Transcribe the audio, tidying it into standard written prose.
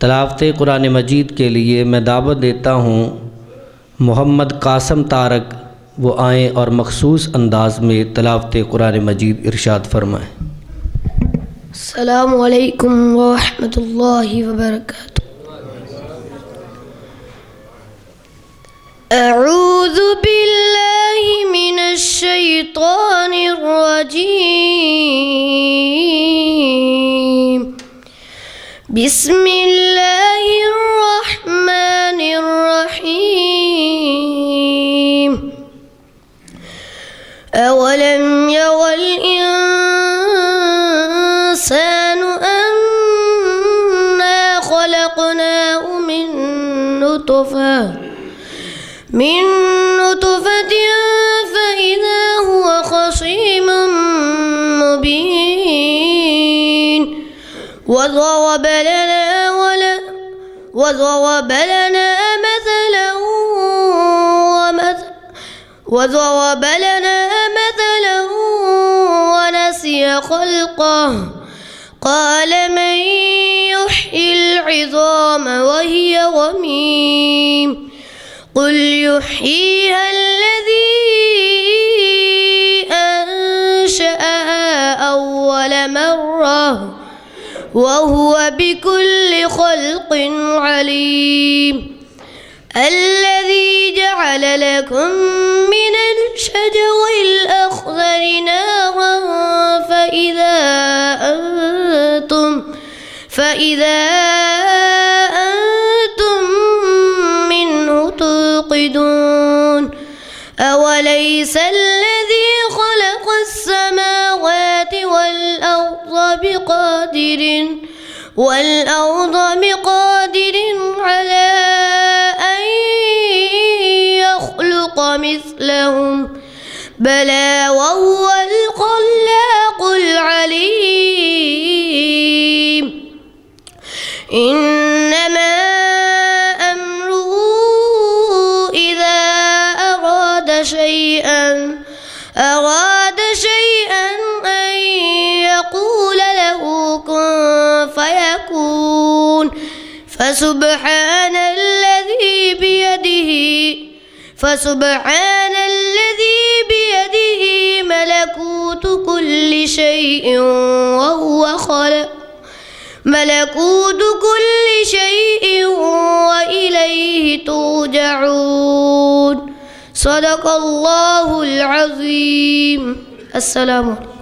तिलावत कुरान मजीद के लिए मैं दावत देता हूँ मोहम्मद कासम तारक वो आएँ और मखसूस अंदाज में तिलावत कुरान मजीद इरशाद फरमाएँ। अस्सलामु अलैकुम व रहमतुल्लाहि व बरकातुहू। अऊज़ु बिल्लाहि मिनश शैतानिर रजीम। बिस्मिल्लाहिर रहमानिर रहीम। अवलम यरल इंसानु अन्ना खलक़नाहु मिन नुतफ़तिन फ़इज़ा हुवा ख़सीमुम मुबीन। वज़रब लना مثلا ونسي خلقه قال من يحيي العظام وهي رميم قل يحييها الذي أنشأها أول مرة وهو بكل خلق عليم الذي جعل لكم من الشجر الأخضر نارا فإذا أنتم منه توقدون أوليس الذي خلق السماوات والأرض بقادر على أن يخلق مثلهم بلى وهو الخلاق العليم إنما أمره إذا أراد شيئا أن يقول له كن فيكون فسبحان الذي بيده ملكوت كل شيء وإليه ترجعون صدق الله العظيم. السلام عليكم.